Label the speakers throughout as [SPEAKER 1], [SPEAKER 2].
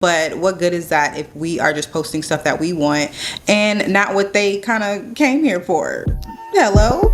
[SPEAKER 1] But what good is that if we are just posting stuff that we want and not what they kind of came here for? Hello?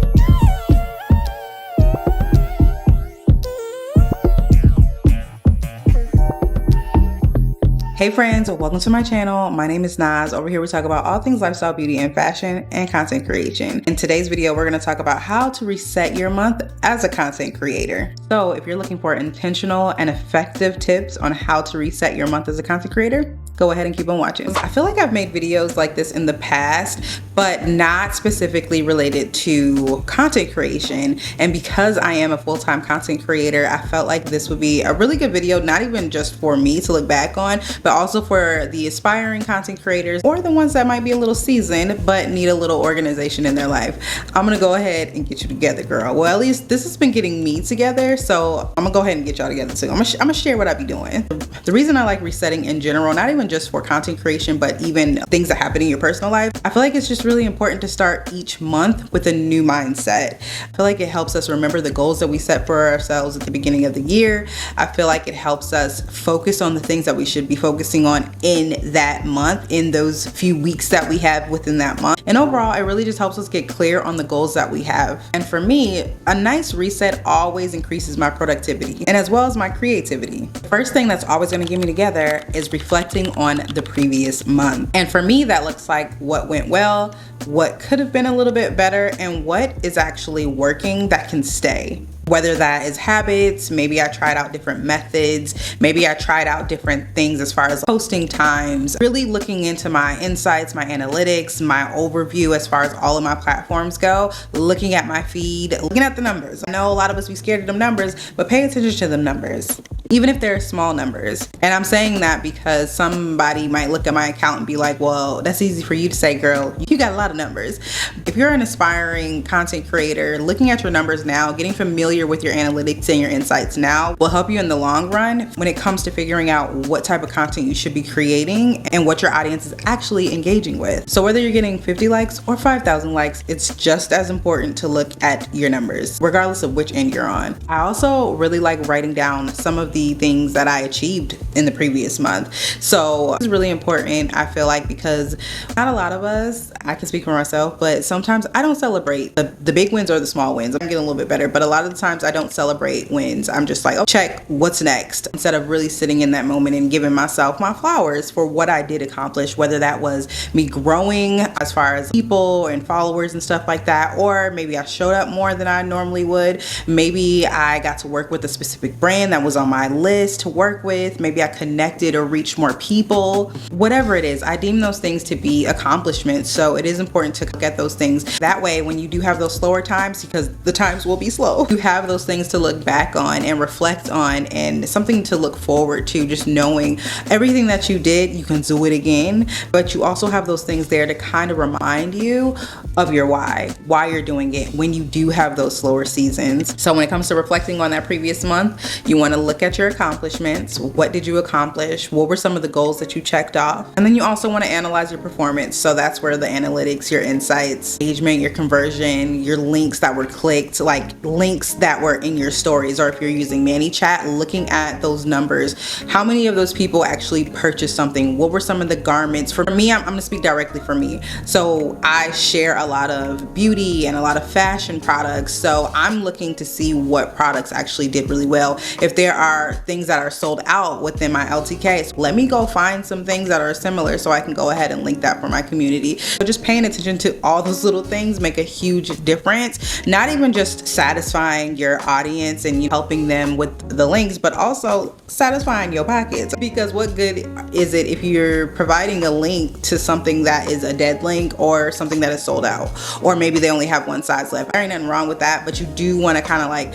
[SPEAKER 1] Hey friends, welcome to my channel. My name is Naz. Over here we talk about all things lifestyle, beauty, and fashion and content creation. In today's video, we're going to talk about how to reset your month as a content creator. So if you're looking for intentional and effective tips on how to reset your month as a content creator, go ahead and keep on watching. I feel like I've made videos like this in the past, but not specifically related to content creation. And because I am a full-time content creator, I felt like this would be a really good video, not even just for me to look back on, but also for the aspiring content creators or the ones that might be a little seasoned but need a little organization in their life. I'm gonna go ahead and get you together, girl. Well, at least this has been getting me together, so I'm gonna go ahead and get y'all together too. I'm gonna share what I be doing. The reason I like resetting in general, not even just for content creation, but even things that happen in your personal life, I feel like it's just really important to start each month with a new mindset. I feel like it helps us remember the goals that we set for ourselves at the beginning of the year. I feel like it helps us focus on the things that we should be focusing on in that month, in those few weeks that we have within that month. And overall, it really just helps us get clear on the goals that we have. And for me, a nice reset always increases my productivity and as well as my creativity. The first thing that's always going to get me together is reflecting on the previous month. And for me, that looks like what went well, what could have been a little bit better, and what is actually working that can stay. Whether that is habits, maybe I tried out different methods, maybe I tried out different things as far as posting times, really looking into my insights, my analytics, my overview as far as all of my platforms go, looking at my feed, looking at the numbers. I know a lot of us be scared of them numbers, but pay attention to the numbers, even if they're small numbers. And I'm saying that because somebody might look at my account and be like, well, that's easy for you to say, girl, you got a lot of numbers. If you're an aspiring content creator, looking at your numbers now, getting familiar with your analytics and your insights now will help you in the long run when it comes to figuring out what type of content you should be creating and what your audience is actually engaging with. So whether you're getting 50 likes or 5,000 likes, it's just as important to look at your numbers, regardless of which end you're on. I also really like writing down some of the things that I achieved in the previous month. So it's really important, I feel like, because not a lot of us, I can speak for myself, but sometimes I don't celebrate the big wins or the small wins. I'm getting a little bit better, but a lot of the times I don't celebrate wins. I'm just like, oh, check, what's next? Instead of really sitting in that moment and giving myself my flowers for what I did accomplish, whether that was me growing as far as people and followers and stuff like that, or maybe I showed up more than I normally would. Maybe I got to work with a specific brand that was on my list to work with. Maybe I connected or reached more people. Whatever it is, I deem those things to be accomplishments. So it is important to look at those things. That way, when you do have those slower times, because the times will be slow, you have those things to look back on and reflect on, and something to look forward to, just knowing everything that you did, you can do it again. But you also have those things there to kind of remind you of your why you're doing it when you do have those slower seasons. So when it comes to reflecting on that previous month, you want to look at your accomplishments. What did you accomplish? What were some of the goals that you checked off? And then you also want to analyze your performance. So that's where the analytics, your insights, engagement, your conversion, your links that were clicked, like links that were in your stories, or if you're using ManyChat, looking at those numbers. How many of those people actually purchased something? What were some of the garments? For me, I'm gonna speak directly for me. So I share a lot of beauty and a lot of fashion products. So I'm looking to see what products actually did really well. If there are things that are sold out within my LTKs, let me go find some things that are similar so I can go ahead and link that for my community. So just paying attention to all those little things make a huge difference. Not even just satisfying your audience and you helping them with the links, but also satisfying your pockets. Because what good is it if you're providing a link to something that is a dead link or something that is sold out, or maybe they only have one size left? There ain't nothing wrong with that, but you do want to kind of like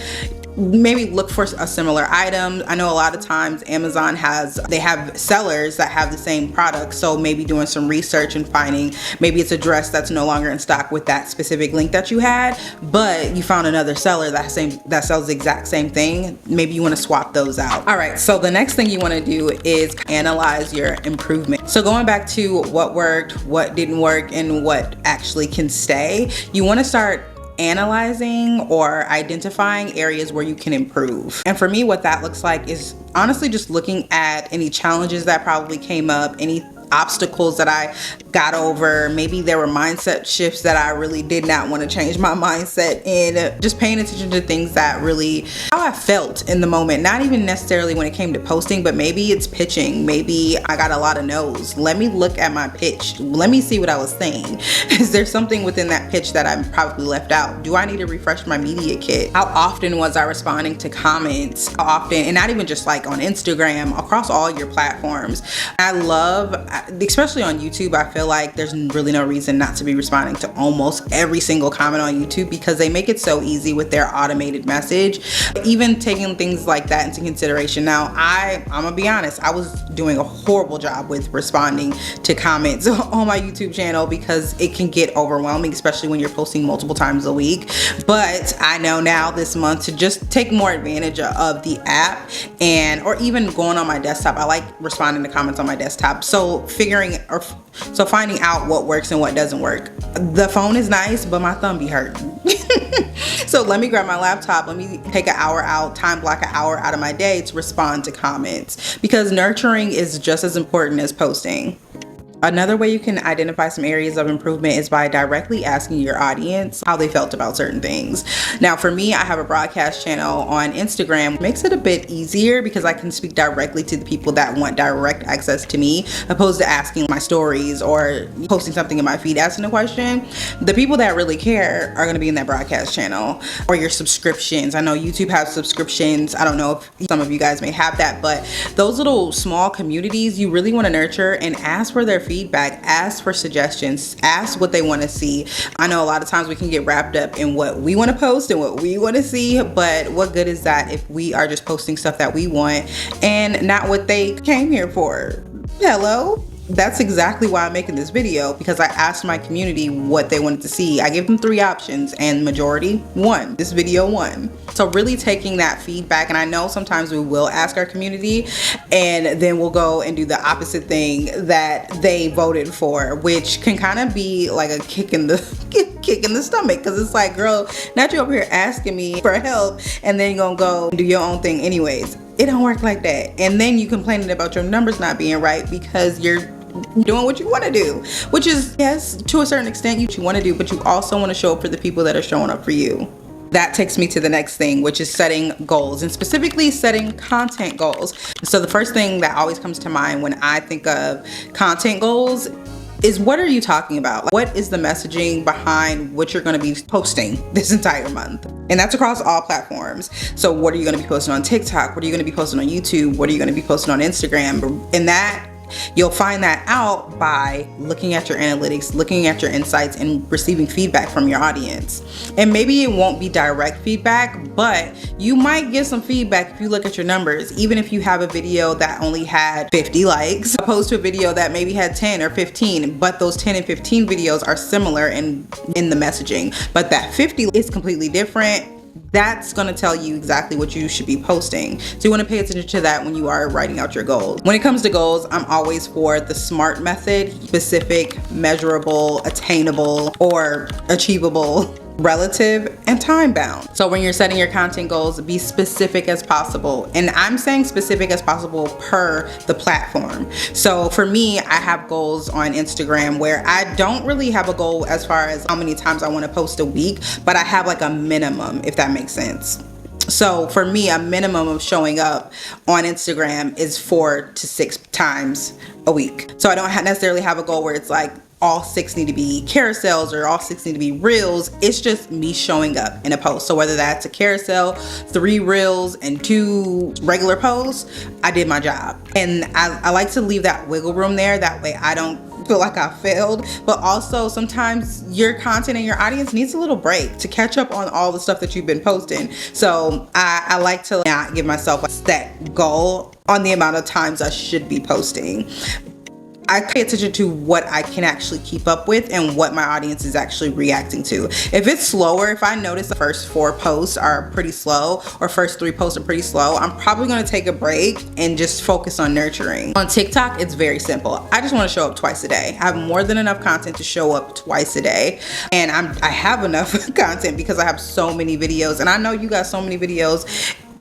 [SPEAKER 1] maybe look for a similar item. I know a lot of times Amazon they have sellers that have the same product, so maybe doing some research and finding maybe it's a dress that's no longer in stock with that specific link that you had, but you found another seller that sells the exact same thing. Maybe you want to swap those out. All right, so the next thing you want to do is analyze your improvement. So going back to what worked, what didn't work, and what actually can stay, you want to start analyzing or identifying areas where you can improve. And for me, what that looks like is honestly just looking at any challenges that probably came up, any obstacles that I got over. Maybe there were mindset shifts that I really did not want to change my mindset in. Just paying attention to things that really, how I felt in the moment. Not even necessarily when it came to posting, but maybe it's pitching. Maybe I got a lot of no's. Let me look at my pitch. Let me see what I was saying. Is there something within that pitch that I probably left out? Do I need to refresh my media kit? How often was I responding to comments? How often, and not even just like on Instagram, across all your platforms. I love, especially on YouTube, I feel like there's really no reason not to be responding to almost every single comment on YouTube because they make it so easy with their automated message. Even taking things like that into consideration. Now, I'm gonna be honest, I was doing a horrible job with responding to comments on my YouTube channel because it can get overwhelming, especially when you're posting multiple times a week. But I know now this month to just take more advantage of the app, and or even going on my desktop. I like responding to comments on my desktop. So finding out what works and what doesn't work. The phone is nice, but my thumb be hurting. So let me grab my laptop. Let me take an hour out, time block an hour out of my day to respond to comments, because nurturing is just as important as posting. Another way you can identify some areas of improvement is by directly asking your audience how they felt about certain things. Now, for me, I have a broadcast channel on Instagram. It makes it a bit easier because I can speak directly to the people that want direct access to me, opposed to asking my stories or posting something in my feed, asking a question. The people that really care are going to be in that broadcast channel, or your subscriptions. I know YouTube has subscriptions. I don't know if some of you guys may have that, but those little small communities you really want to nurture and ask for their feedback, ask for suggestions, ask what they want to see. I know a lot of times we can get wrapped up in what we want to post and what we want to see, but what good is that if we are just posting stuff that we want and not what they came here for? Hello? That's exactly why I'm making this video, because I asked my community what they wanted to see. I gave them 3 options and majority won. This video won. So really taking that feedback, and I know sometimes we will ask our community and then we'll go and do the opposite thing that they voted for, which can kind of be like a kick in the stomach, because it's like, girl, not you over here asking me for help and then you're gonna go do your own thing anyways. It don't work like that. And then you complaining about your numbers not being right because you're doing what you want to do, which is, yes, to a certain extent you want to do, but you also want to show up for the people that are showing up for you. That takes me to the next thing, which is setting goals, and specifically setting content goals. So the first thing that always comes to mind when I think of content goals is, what are you talking about? Like, what is the messaging behind what you're going to be posting this entire month? And that's across all platforms. So what are you going to be posting on TikTok? What are you going to be posting on YouTube? What are you going to be posting on Instagram? And that, you'll find that out by looking at your analytics, looking at your insights, and receiving feedback from your audience. And maybe it won't be direct feedback, but you might get some feedback if you look at your numbers. Even if you have a video that only had 50 likes, opposed to a video that maybe had 10 or 15, but those 10 and 15 videos are similar in the messaging, but that 50 is completely different. That's going to tell you exactly what you should be posting. So you want to pay attention to that when you are writing out your goals. When it comes to goals, I'm always for the SMART method: specific, measurable, attainable, or achievable, relative, and time bound. So when you're setting your content goals, be specific as possible. And I'm saying specific as possible per the platform. So for me, I have goals on Instagram where I don't really have a goal as far as how many times I want to post a week, but I have like a minimum, if that makes sense. So for me, a minimum of showing up on Instagram is 4 to 6 times a week. So I don't necessarily have a goal where it's like all 6 need to be carousels or all 6 need to be reels. It's just me showing up in a post. So whether that's a carousel, 3 reels, and 2 regular posts, I did my job. And I like to leave that wiggle room there. That way I don't feel like I failed. But also sometimes your content and your audience needs a little break to catch up on all the stuff that you've been posting. So I like to not give myself a set goal on the amount of times I should be posting. I pay attention to what I can actually keep up with and what my audience is actually reacting to. If it's slower, if I notice the first 4 posts are pretty slow or first 3 posts are pretty slow, I'm probably gonna take a break and just focus on nurturing. On TikTok, it's very simple. I just wanna show up twice a day. I have more than enough content to show up twice a day. And I have enough content because I have so many videos, and I know you got so many videos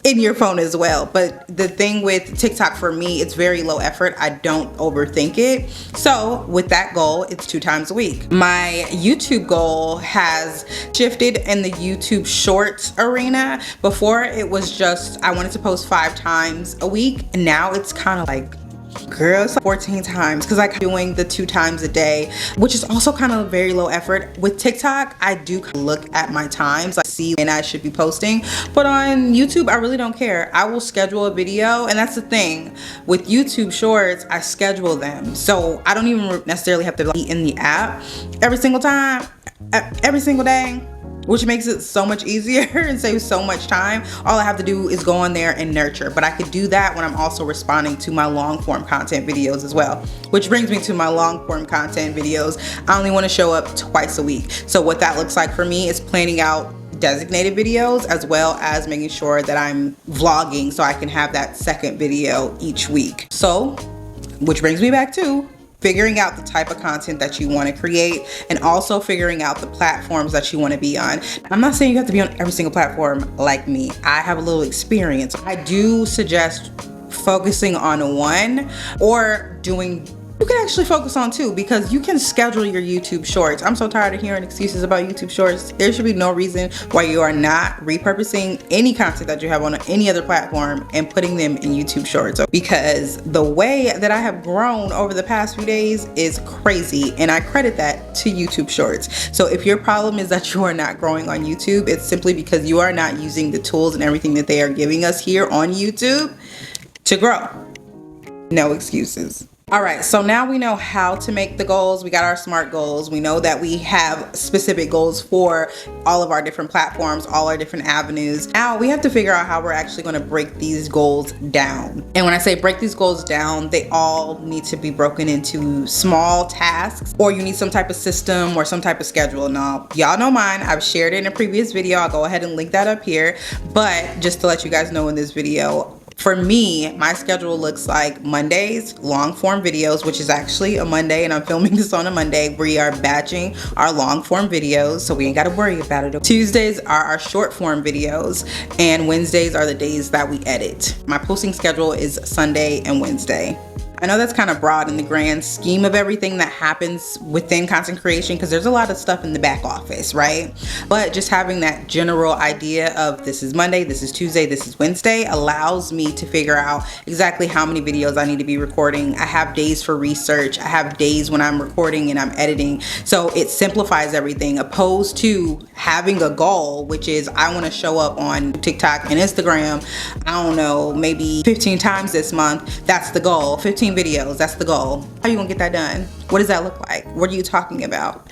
[SPEAKER 1] in your phone as well. But the thing with TikTok for me, it's very low effort. I don't overthink it. So with that goal, it's 2 times a week. My YouTube goal has shifted in the YouTube Shorts arena. Before it was just, I wanted to post 5 times a week. And now it's kind of like, girl, it's like 14 times, because I'm doing the 2 times a day, which is also kind of very low effort. With TikTok, I do look at my times, I see when I should be posting, but on YouTube, I really don't care. I will schedule a video, and that's the thing. With YouTube Shorts, I schedule them, so I don't even necessarily have to be in the app every single time, every single day, which makes it so much easier and saves so much time. All I have to do is go on there and nurture. But I could do that when I'm also responding to my long form content videos as well. Which brings me to my long form content videos. I only want to show up twice a week. So what that looks like for me is planning out designated videos, as well as making sure that I'm vlogging so I can have that second video each week. So, which brings me back to figuring out the type of content that you want to create, and also figuring out the platforms that you want to be on. I'm not saying you have to be on every single platform like me. I have a little experience. I do suggest focusing on one, or you can actually focus on 2, because you can schedule your YouTube Shorts. I'm so tired of hearing excuses about YouTube Shorts. There should be no reason why you are not repurposing any content that you have on any other platform and putting them in YouTube Shorts, because the way that I have grown over the past few days is crazy, and I credit that to YouTube Shorts. So if your problem is that you are not growing on YouTube, it's simply because you are not using the tools and everything that they are giving us here on YouTube to grow. No excuses. All right, so now we know how to make the goals. We got our SMART goals. We know that we have specific goals for all of our different platforms, all our different avenues. Now we have to figure out how we're actually going to break these goals down. And when I say break these goals down, they all need to be broken into small tasks, or you need some type of system or some type of schedule. Now, y'all know mine. I've shared it in a previous video. I'll go ahead and link that up here. But just to let you guys know, in this video, for me, my schedule looks like Mondays, long form videos, which is actually a Monday, and I'm filming this on a Monday. We are batching our long form videos, so we ain't got to worry about it. Tuesdays are our short form videos, and Wednesdays are the days that we edit. My posting schedule is Sunday and Wednesday. I know that's kind of broad in the grand scheme of everything that happens within content creation, because there's a lot of stuff in the back office, right? But just having that general idea of this is Monday, this is Tuesday, this is Wednesday allows me to figure out exactly how many videos I need to be recording. I have days for research. I have days when I'm recording and I'm editing. So it simplifies everything, opposed to having a goal, which is I want to show up on TikTok and Instagram, I don't know, maybe 15 times this month. That's the goal. 15 videos, that's the goal. How are you gonna get that done? What does that look like? What are you talking about?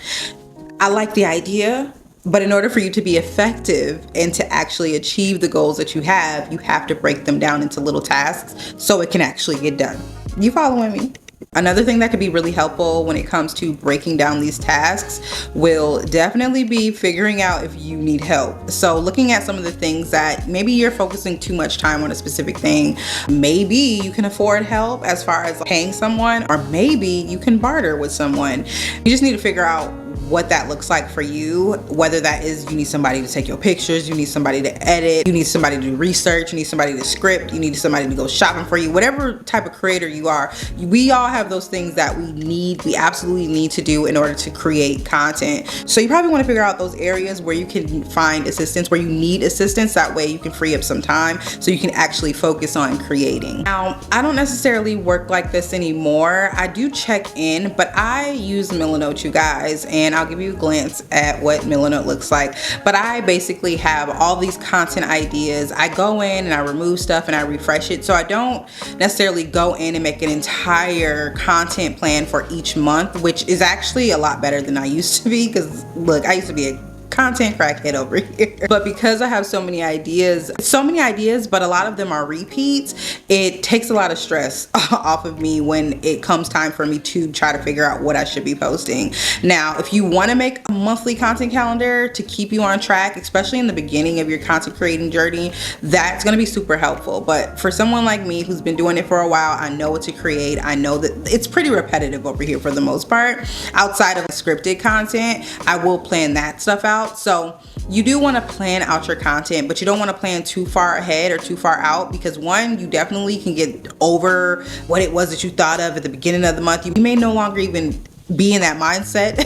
[SPEAKER 1] I like the idea, but in order for you to be effective and to actually achieve the goals that you have to break them down into little tasks so it can actually get done. You following me? Another thing that could be really helpful when it comes to breaking down these tasks will definitely be figuring out if you need help. So looking at some of the things that maybe you're focusing too much time on a specific thing, maybe you can afford help as far as paying someone, or maybe you can barter with someone. You just need to figure out what that looks like for you, whether that is you need somebody to take your pictures, you need somebody to edit, you need somebody to do research, you need somebody to script, you need somebody to go shopping for you, whatever type of creator you are. We all have those things that we absolutely need to do in order to create content. So you probably want to figure out those areas where you can find assistance, where you need assistance. That way you can free up some time so you can actually focus on creating. Now, I don't necessarily work like this anymore. I do check in, but I use Milanote, you guys, and I'll give you a glance at what Milanote looks like. But I basically have all these content ideas. I go in and I remove stuff and I refresh it. So I don't necessarily go in and make an entire content plan for each month, which is actually a lot better than I used to be. Because look, I used to be content crackhead over here. But because I have so many ideas, but a lot of them are repeats, it takes a lot of stress off of me when it comes time for me to try to figure out what I should be posting. Now, if you want to make a monthly content calendar to keep you on track, especially in the beginning of your content creating journey, that's going to be super helpful. But for someone like me who's been doing it for a while, I know what to create. I know that it's pretty repetitive over here for the most part. Outside of scripted content, I will plan that stuff out. So you do want to plan out your content, but you don't want to plan too far ahead or too far out, because one, you definitely can get over what it was that you thought of at the beginning of the month. You may no longer even be in that mindset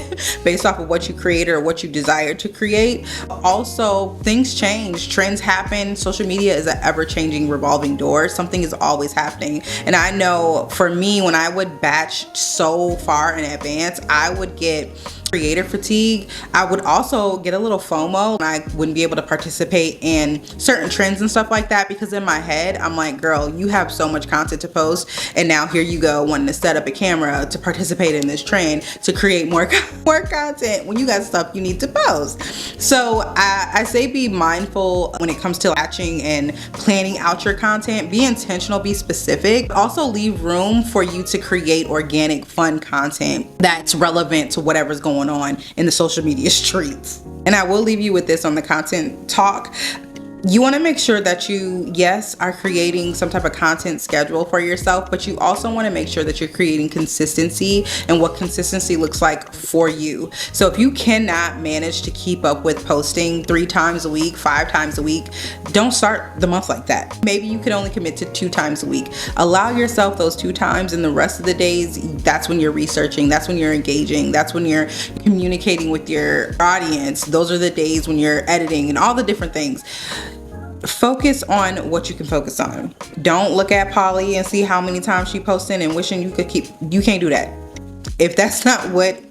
[SPEAKER 1] based off of what you create or what you desire to create. Also, things change, trends happen. Social media is an ever-changing revolving door. Something is always happening. And I know for me, when I would batch so far in advance, I would get creator fatigue. I would also get a little FOMO, and I wouldn't be able to participate in certain trends and stuff like that, because in my head I'm like, girl, you have so much content to post, and now here you go wanting to set up a camera to participate in this trend to create more content when you got stuff you need to post. So I say be mindful when it comes to batching and planning out your content. Be intentional, be specific. Also leave room for you to create organic, fun content that's relevant to whatever's going on in the social media streets. And I will leave you with this on the content talk. You want to make sure that you, yes, are creating some type of content schedule for yourself, but you also want to make sure that you're creating consistency and what consistency looks like for you. So if you cannot manage to keep up with posting 3 times a week, 5 times a week, don't start the month like that. Maybe you can only commit to 2 times a week. Allow yourself those 2 times, and the rest of the days, that's when you're researching, that's when you're engaging, that's when you're communicating with your audience. Those are the days when you're editing and all the different things. Focus on what you can focus on. Don't look at Polly and see how many times she posting and wishing you could keep. You can't do that. If that's not what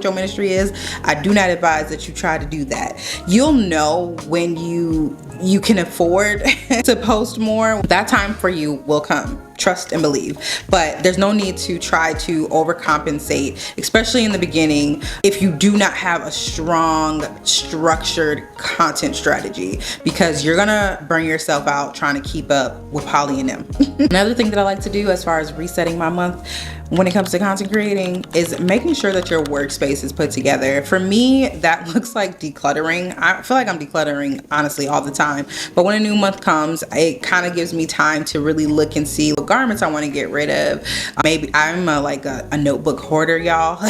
[SPEAKER 1] your ministry is, I do not advise that you try to do that. You'll know when you can afford to post more. That time for you will come. Trust and believe. But there's no need to try to overcompensate, especially in the beginning, if you do not have a strong, structured content strategy, because you're gonna burn yourself out trying to keep up with Polly and them. Another thing that I like to do as far as resetting my month when it comes to content creating is making sure that your workspace is put together. For me, that looks like decluttering. I feel like I'm decluttering honestly all the time, but when a new month comes, it kind of gives me time to really look and see what garments I want to get rid of. Maybe I'm like a notebook hoarder, y'all.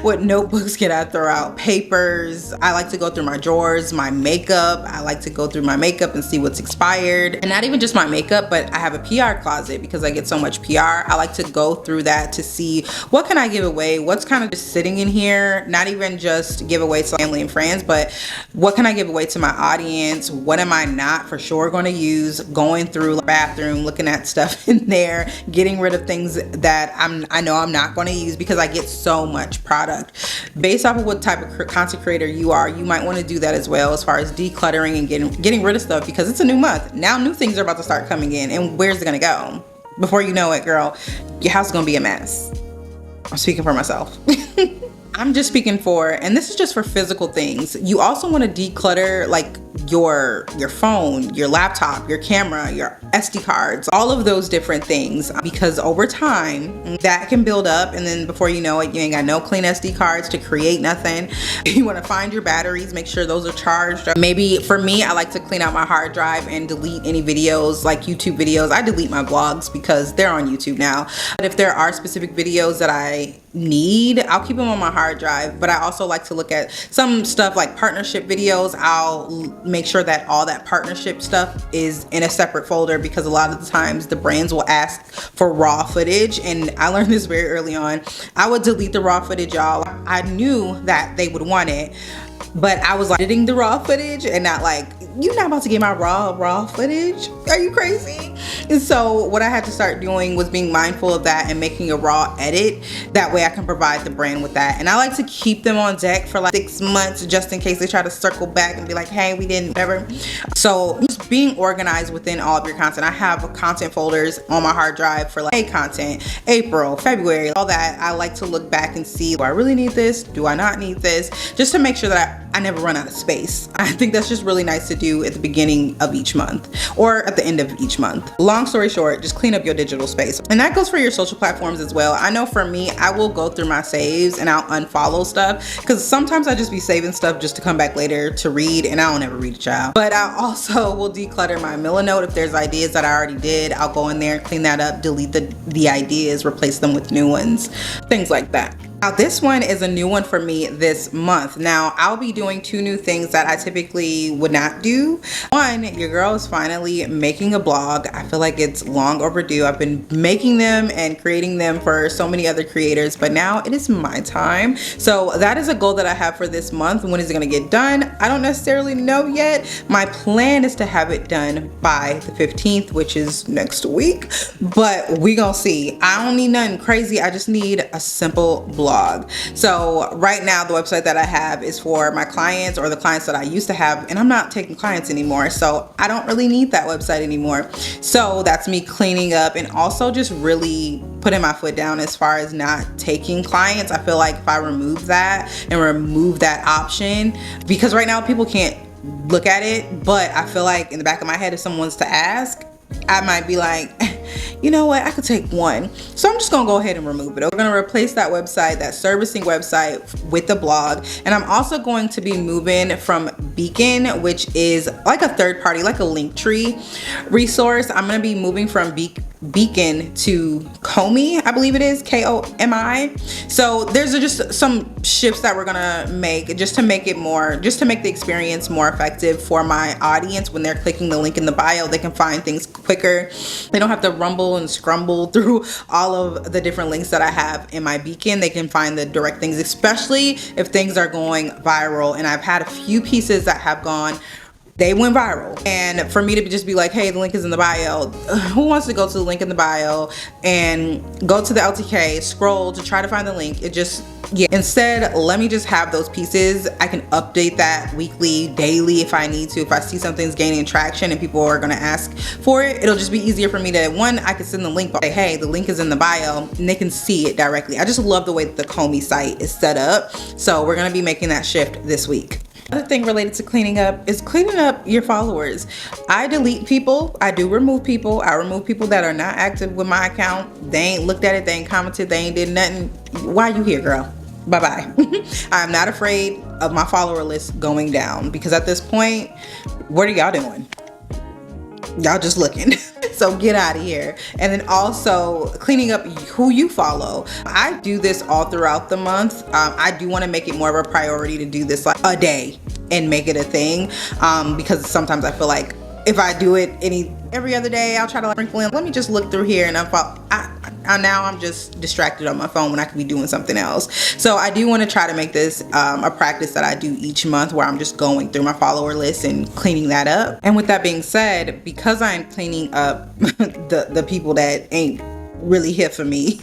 [SPEAKER 1] What notebooks can I throw out? Papers. I like to go through my drawers, my makeup. I like to go through my makeup and see what's expired. And not even just my makeup, but I have a PR closet because I get so much PR. I like to go through that to see what can I give away, what's kind of just sitting in here, not even just give away to family and friends, but what can I give away to my audience? What am I not for sure going to use? Going through the bathroom, looking at stuff in there, getting rid of things that I know I'm not going to use because I get so much product. Based off of what type of content creator you are, you might want to do that as well, as far as decluttering and getting rid of stuff, because it's a new month. Now new things are about to start coming in, and where's it going to go? Before you know it, girl, your house is gonna be a mess. I'm speaking for myself. I'm just speaking for, and this is just for physical things. You also want to declutter like your phone, your laptop, your camera, your SD cards, all of those different things, because over time that can build up, and then before you know it, you ain't got no clean SD cards to create nothing. You want to find your batteries, make sure those are charged. Maybe for me, I like to clean out my hard drive and delete any videos, like YouTube videos. I delete my vlogs because they're on YouTube now. But if there are specific videos that I need, I'll keep them on my hard drive. But I also like to look at some stuff like partnership videos. I'll make sure that all that partnership stuff is in a separate folder, because a lot of the times the brands will ask for raw footage, and I learned this very early on. I would delete the raw footage, y'all. I knew that they would want it, but I was like editing the raw footage and not like, you're not about to get my raw footage. Are you crazy? And so what I had to start doing was being mindful of that and making a raw edit. That way I can provide the brand with that. And I like to keep them on deck for like 6 months, just in case they try to circle back and be like, hey, we didn't, whatever. So just being organized within all of your content. I have content folders on my hard drive for like May content, April, February, all that. I like to look back and see, do I really need this? Do I not need this? Just to make sure that I never run out of space. I think that's just really nice to do at the beginning of each month or at the end of each month. Long story short, just clean up your digital space. And that goes for your social platforms as well. I know for me, I will go through my saves and I'll unfollow stuff because sometimes I just be saving stuff just to come back later to read, and I don't ever read a child. But I also will declutter my Milanote. If there's ideas that I already did, I'll go in there, clean that up, delete the ideas, replace them with new ones, things like that. Now this one is a new one for me this month. Now I'll be doing 2 new things that I typically would not do. One, your girl is finally making a blog. I feel like it's long overdue. I've been making them and creating them for so many other creators, but now it is my time. So that is a goal that I have for this month. When is it gonna get done? I don't necessarily know yet. My plan is to have it done by the 15th, which is next week, but we gonna see. I don't need nothing crazy. I just need a simple blog. So right now the website that I have is for my clients or the clients that I used to have, and I'm not taking clients anymore, so I don't really need that website anymore. So that's me cleaning up and also just really putting my foot down as far as not taking clients. I feel like if I remove that and remove that option, because right now people can't look at it, but I feel like in the back of my head, if someone's to ask, I might be like, you know what, I could take one. So I'm just gonna go ahead and remove it. We're gonna replace that website, that servicing website, with the blog. And I'm also going to be moving from Beacon, which is like a third party, like a Linktree resource. I'm gonna be moving from Beacon to Komi, I believe it is, Komi. So there's just some shifts that we're gonna make just to make the experience more effective for my audience. When they're clicking the link in the bio, they can find things quicker. They don't have to rumble and scrumble through all of the different links that I have in my Beacon. They can find the direct things, especially if things are going viral. And I've had a few pieces that have gone, they went viral, and for me to just be like, hey, the link is in the bio, who wants to go to the link in the bio and go to the LTK, scroll to try to find the link? It just, yeah. Instead, let me just have those pieces. I can update that weekly, daily if I need to. If I see something's gaining traction and people are gonna ask for it, it'll just be easier for me to, one, I can send the link, say, hey, the link is in the bio, and they can see it directly. I just love the way that the Komi site is set up. So we're gonna be making that shift this week. Another thing related to cleaning up is cleaning up your followers. I delete people. I do remove people. I remove people that are not active with my account. They ain't looked at it. They ain't commented. They ain't did nothing. Why you here, girl? Bye-bye. I'm not afraid of my follower list going down, because at this point, what are y'all doing? Y'all just looking. So get out of here. And then also cleaning up who you follow. I do this all throughout the month. I do want to make it more of a priority to do this like a day and make it a thing, because sometimes I feel like if I do it every other day, I'll try to like sprinkle in, let me just look through here, and now I'm just distracted on my phone when I could be doing something else. So I do want to try to make this a practice that I do each month, where I'm just going through my follower list and cleaning that up. And with that being said, because I'm cleaning up the people that ain't really here for me,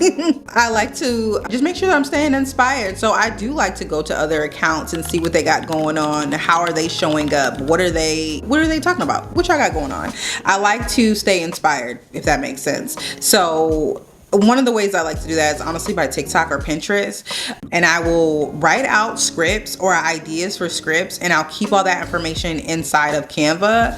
[SPEAKER 1] I like to just make sure that I'm staying inspired. So I do like to go to other accounts and see what they got going on. How are they showing up? What are they talking about? What y'all got going on? I like to stay inspired, if that makes sense. So one of the ways I like to do that is honestly by TikTok or Pinterest, and I will write out scripts or ideas for scripts, and I'll keep all that information inside of Canva,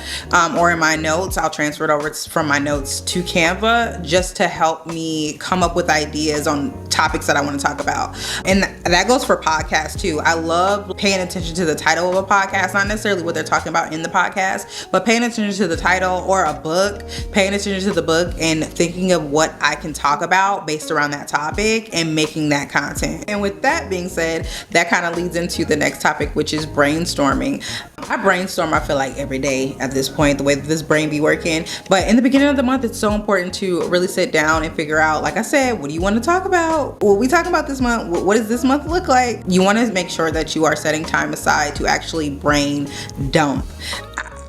[SPEAKER 1] or in my notes. I'll transfer it over from my notes to Canva just to help me come up with ideas on topics that I want to talk about. And that goes for podcasts too. I love paying attention to the title of a podcast, not necessarily what they're talking about in the podcast, but paying attention to the title, or a book, paying attention to the book and thinking of what I can talk about based around that topic and making that content. And with that being said, that kind of leads into the next topic, which is brainstorming. I brainstorm, I feel like, every day at this point, the way that this brain be working. But in the beginning of the month, it's so important to really sit down and figure out, like I said, what do you want to talk about? What we talking about this month? What does this month look like? You want to make sure that you are setting time aside to actually brain dump.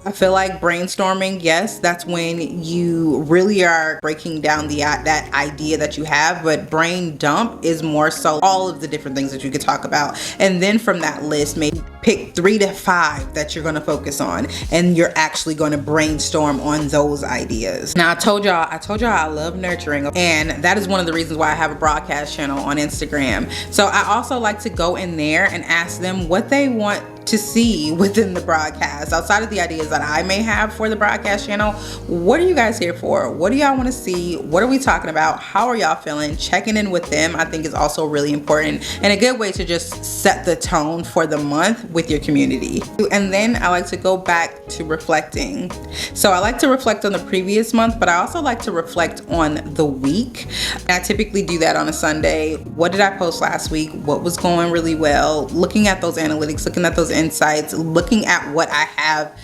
[SPEAKER 1] I feel like brainstorming, yes, that's when you really are breaking down that idea that you have, but brain dump is more so all of the different things that you could talk about. And then from that list, maybe pick 3 to 5 that you're going to focus on, and you're actually going to brainstorm on those ideas. Now, I told y'all I love nurturing, and that is one of the reasons why I have a broadcast channel on Instagram. So I also like to go in there and ask them what they want to see within the broadcast, outside of the ideas that I may have for the broadcast channel. What are you guys here for? What do y'all want to see? What are we talking about? How are y'all feeling? Checking in with them, I think, is also really important and a good way to just set the tone for the month with your community. And then I like to go back to reflecting. So I like to reflect on the previous month, but I also like to reflect on the week. And I typically do that on a Sunday. What did I post last week? What was going really well? Looking at those analytics, looking at those insights, looking at what I have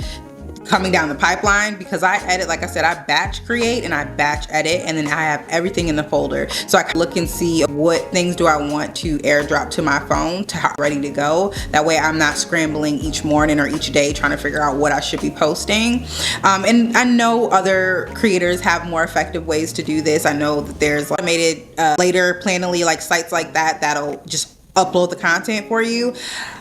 [SPEAKER 1] coming down the pipeline, because I edit, like I said, I batch create and I batch edit, and then I have everything in the folder. So I can look and see what things do I want to airdrop to my phone to have ready to go. That way I'm not scrambling each morning or each day trying to figure out what I should be posting. And I know other creators have more effective ways to do this. I know that there's automated later Planoly, like sites like that, that'll just upload the content for you.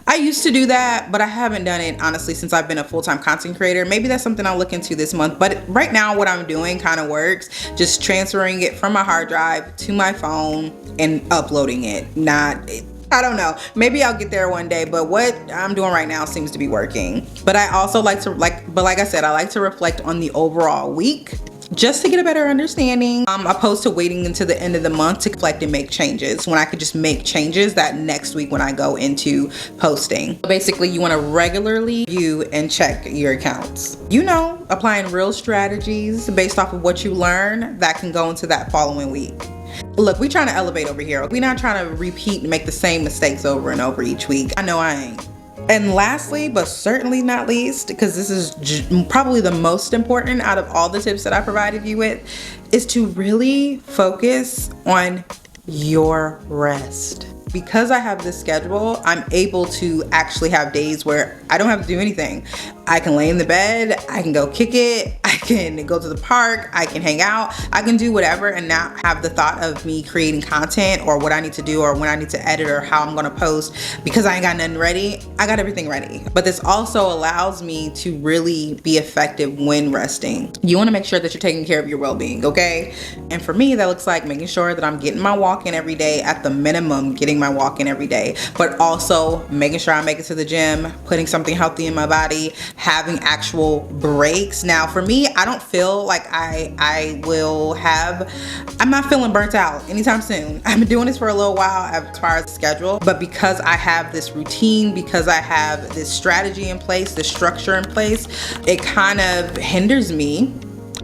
[SPEAKER 1] I used to do that, but I haven't done it honestly since I've been a full-time content creator. Maybe that's something I'll look into this month, but right now what I'm doing kind of works. Just transferring it from my hard drive to my phone and uploading it. I don't know, maybe I'll get there one day, but what I'm doing right now seems to be working. But I also like to like I said, I like to reflect on the overall week, just to get a better understanding, opposed to waiting until the end of the month to reflect and make changes, when I could just make changes that next week when I go into posting. Basically, you want to regularly view and check your accounts. Applying real strategies based off of what you learn that can go into that following week. Look, we're trying to elevate over here. We're not trying to repeat and make the same mistakes over and over each week. I know I ain't. And lastly, but certainly not least, because this is probably the most important out of all the tips that I provided you with, is to really focus on your rest. Because I have this schedule, I'm able to actually have days where I don't have to do anything. I can lay in the bed, I can go kick it, I can go to the park, I can hang out, I can do whatever and not have the thought of me creating content or what I need to do or when I need to edit or how I'm gonna post because I ain't got nothing ready. I got everything ready. But this also allows me to really be effective when resting. You wanna make sure that you're taking care of your well-being, okay? And for me, that looks like making sure that I'm getting my walk in every day, at the minimum, getting my walk in every day, but also making sure I make it to the gym, putting something healthy in my body, having actual breaks. Now for me, I don't feel like I'm not feeling burnt out anytime soon. I've been doing this for a little while as far as schedule, but because I have this routine, because I have this strategy in place, this structure in place, it kind of hinders me.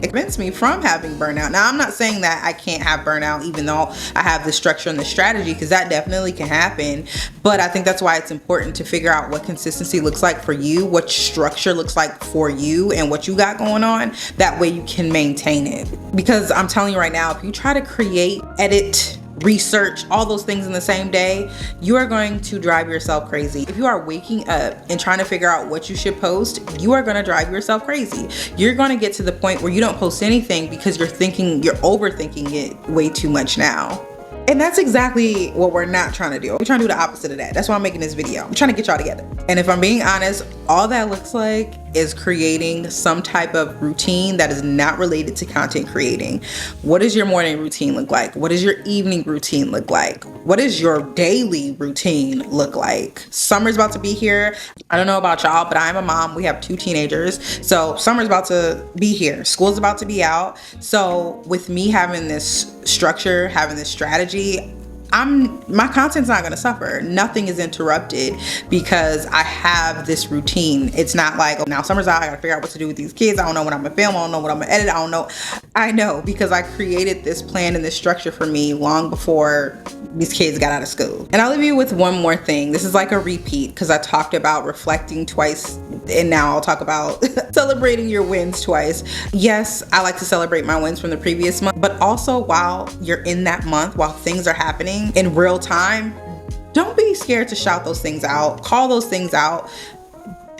[SPEAKER 1] It prevents me from having burnout. Now, I'm not saying that I can't have burnout even though I have the structure and the strategy, because that definitely can happen. But I think that's why it's important to figure out what consistency looks like for you, what structure looks like for you and what you got going on. That way you can maintain it. Because I'm telling you right now, if you try to create, edit, research, all those things in the same day, you are going to drive yourself crazy. If you are waking up and trying to figure out what you should post, you are going to drive yourself crazy. You're going to get to the point where you don't post anything because you're overthinking it way too much now. And that's exactly what we're not trying to do. We're trying to do the opposite of that. That's why I'm making this video. I'm trying to get y'all together. And if I'm being honest, all that looks like is creating some type of routine that is not related to content creating. What does your morning routine look like? What does your evening routine look like? What does your daily routine look like? Summer's about to be here. I don't know about y'all, but I'm a mom. We have 2 teenagers. So summer's about to be here. School's about to be out. So with me having this structure, having this strategy, my content's not gonna suffer. Nothing is interrupted because I have this routine. It's not like, oh, now summer's out, I gotta figure out what to do with these kids. I don't know what I'm gonna film, I don't know what I'm gonna edit, I don't know. I know, because I created this plan and this structure for me long before these kids got out of school. And I'll leave you with one more thing. This is like a repeat because I talked about reflecting twice, and now I'll talk about celebrating your wins twice. Yes, I like to celebrate my wins from the previous month, but also while you're in that month, while things are happening in real time, don't be scared to shout those things out, call those things out.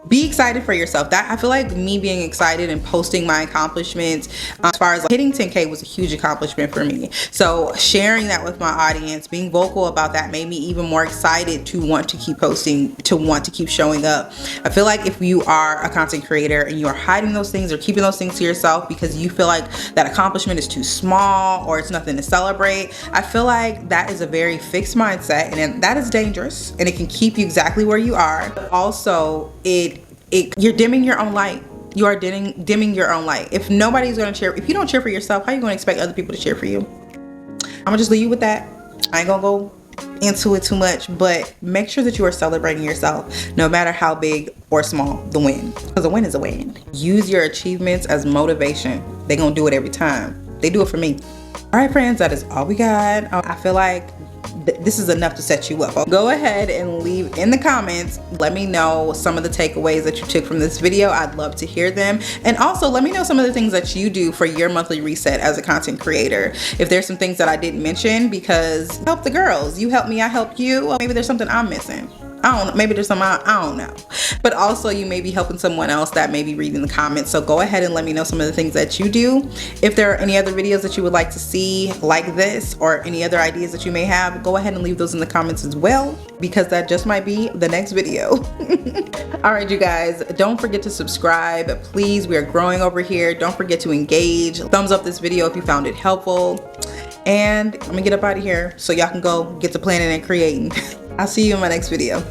[SPEAKER 1] Be excited for yourself. That I feel like me being excited and posting my accomplishments, as far as like hitting 10K was a huge accomplishment for me. So sharing that with my audience, being vocal about that, made me even more excited to want to keep posting, to want to keep showing up. I feel like if you are a content creator and you are hiding those things or keeping those things to yourself because you feel like that accomplishment is too small or it's nothing to celebrate, I feel like that is a very fixed mindset, and that is dangerous, and it can keep you exactly where you are. But also you're dimming your own light. You are dimming your own light. If nobody's going to cheer, if you don't cheer for yourself, how are you going to expect other people to cheer for you? I'm gonna just leave you with that. I ain't gonna go into it too much, but make sure that you are celebrating yourself, no matter how big or small the win, because a win is a win. Use your achievements as motivation. They're gonna do it every time. They do it for me. All right, friends, that is all we got. I feel like this is enough to set you up. Go ahead and leave in the comments. Let me know some of the takeaways that you took from this video. I'd love to hear them. And also let me know some of the things that you do for your monthly reset as a content creator. If there's some things that I didn't mention, because help the girls. You help me, I help you. Well, maybe there's something I'm missing. I don't know, maybe there's some, I don't know. But also you may be helping someone else that may be reading the comments. So go ahead and let me know some of the things that you do. If there are any other videos that you would like to see like this, or any other ideas that you may have, go ahead and leave those in the comments as well, because that just might be the next video. All right, you guys, don't forget to subscribe. Please, we are growing over here. Don't forget to engage. Thumbs up this video if you found it helpful. And I'm gonna get up out of here so y'all can go get to planning and creating. I'll see you in my next video.